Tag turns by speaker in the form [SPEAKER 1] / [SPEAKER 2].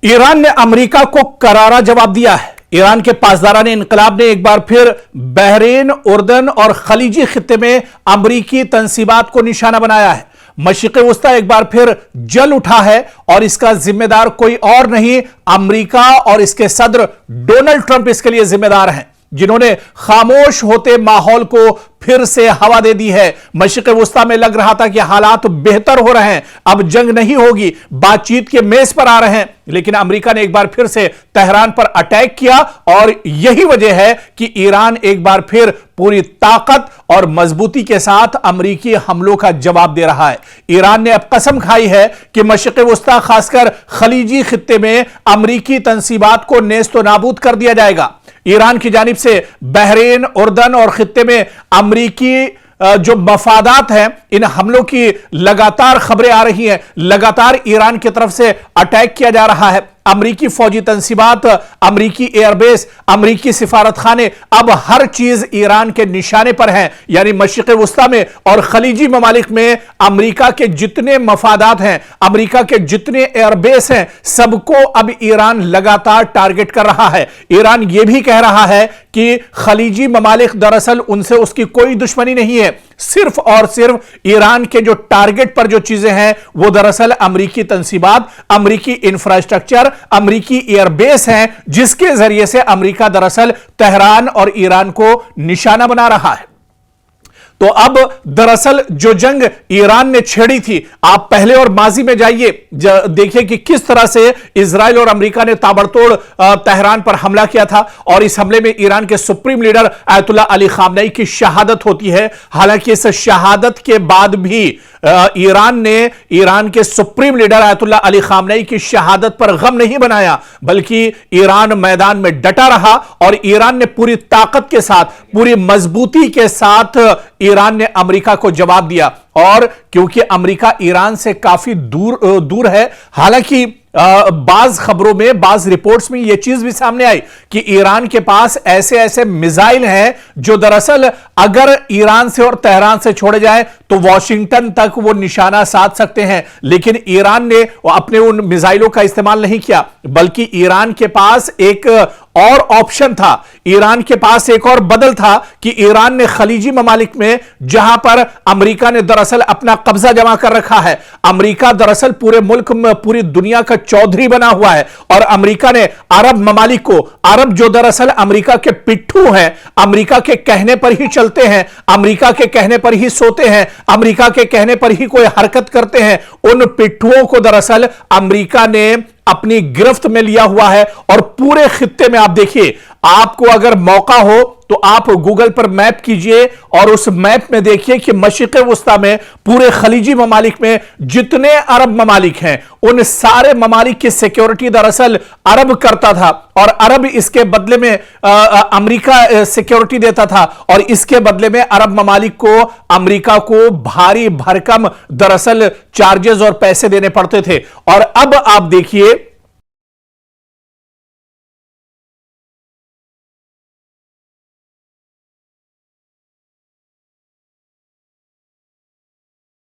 [SPEAKER 1] Iran ने America को करारा जवाब दिया है। ईरान के पासदारान इनकलाब ने एक बार फिर बहरीन, उर्दन और खलीजी खित्ते में अमरीकी तंसीबात को निशाना बनाया है। मशरिक़ वस्ता एक बार फिर जल उठा है और इसका जिम्मेदार कोई और नहीं, अमेरिका और इसके सदर डोनाल्ड ट्रंप इसके लिए जिम्मेदार हैं, जिन्होंने खामोश होते माहौल को फिर से हवा दे दी है। मशरिक़ वस्ता में लग रहा था कि हालात बेहतर हो रहे हैं, अब जंग नहीं होगी, बातचीत के मेज पर आ रहे हैं, लेकिन अमेरिका ने एक बार फिर से तेहरान पर अटैक किया और यही वजह है कि ईरान एक बार फिर पूरी ताकत और मजबूती के साथ अमेरिकी हमलों का जवाब दे रहा है। ईरान ने अब कसम खाई है कि मशरिक़ वस्ता खासकर खलीजी खित्ते में अमेरिकी तंसीबात को नेस्तो नाबूद कर दिया जाएगा। ईरान की जानिब से बहरीन, उर्दन और खित्ते में अमेरिकी जो मफादात हैं, इन हमलों की लगातार खबरें आ रही हैं। लगातार ईरान की तरफ से अटैक किया जा रहा है। अमरीकी फौजी तंसीबात, अमरीकी एयरबेस, अमरीकी सिफारत खाने, अब हर चीज ईरान के निशाने पर है। यानी मशरिक़ वस्ता में और खलीजी ममालिक में अमरीका के जितने मफादात हैं, अमरीका के जितने एयरबेस हैं, सबको अब ईरान लगातार टारगेट कर रहा है। ईरान यह भी कह रहा है कि खलीजी ममालिक दरअसल उनसे उसकी कोई दुश्मनी नहीं है, सिर्फ और सिर्फ ईरान के जो टारगेट पर जो चीजें हैं वो दरअसल अमरीकी तंसीबात, अमरीकी इंफ्रास्ट्रक्चर, अमरीकी एयरबेस हैं, जिसके जरिए से अमरीका दरअसल तेहरान और ईरान को निशाना बना रहा है। तो अब दरअसल जो जंग ईरान ने छेड़ी थी, आप पहले और माजी में जाइए, देखिए कि किस तरह से इजराइल और अमेरिका ने ताबड़तोड़ तेहरान पर हमला किया था और इस हमले में ईरान के supreme leader Ayatollah Ali Khamenei की शहादत होती है। हालांकि इस शहादत के बाद भी ईरान ने ईरान के supreme leader Ayatollah Ali Khamenei की शहादत पर गम नहीं बनाया, बल्कि ईरान मैदान में डटा रहा और ईरान ने पूरी ताकत के साथ, पूरी मजबूती के साथ ईरान ने अमेरिका को जवाब दिया। और क्योंकि अमेरिका ईरान से काफी दूर है, हालांकि बाज खबरों में, बाज रिपोर्ट्स में यह चीज भी सामने आई कि ईरान के पास ऐसे ऐसे मिसाइल हैं जो दरअसल अगर ईरान से और तेहरान से छोड़े जाए तो वॉशिंगटन तक वो निशाना साध सकते हैं। लेकिन ईरान ने अपने उन मिसाइलों का इस्तेमाल नहीं किया, बल्कि ईरान के पास एक और ऑप्शन था, ईरान के पास एक और बदल था कि ईरान ने खलीजी ममालिक में, जहां पर अमेरिका ने दरअसल अपना कब्जा जमा कर रखा है, अमेरिका दरअसल पूरे मुल्क में, पूरी दुनिया का चौधरी बना हुआ है, और अमेरिका ने अरब ममालिक को, अरब जो दरअसल अमेरिका के पिट्ठू हैं, अमेरिका के कहने पर ही चलते हैं, अमेरिका के कहने पर ही सोते हैं, अमेरिका के कहने पर ही कोई हरकत करते हैं, उन पिट्ठुओं को दरअसल अमेरिका ने अपनी गिरफ्त में लिया हुआ है। और पूरे खित्ते में आप देखिए, आपको अगर मौका हो तो आप गूगल पर मैप कीजिए और उस मैप में देखिए कि मशरिक़ वस्ता में, पूरे खलीजी ममालिक में जितने अरब ममालिक हैं, उन सारे ममालिक की सिक्योरिटी दरअसल अरब करता था और अरब इसके बदले में अमेरिका सिक्योरिटी देता था, और इसके बदले में अरब ममालिक को अमेरिका को भारी भरकम दरअसल चार्जेस और पैसे देने पड़ते थे। और अब आप देखिए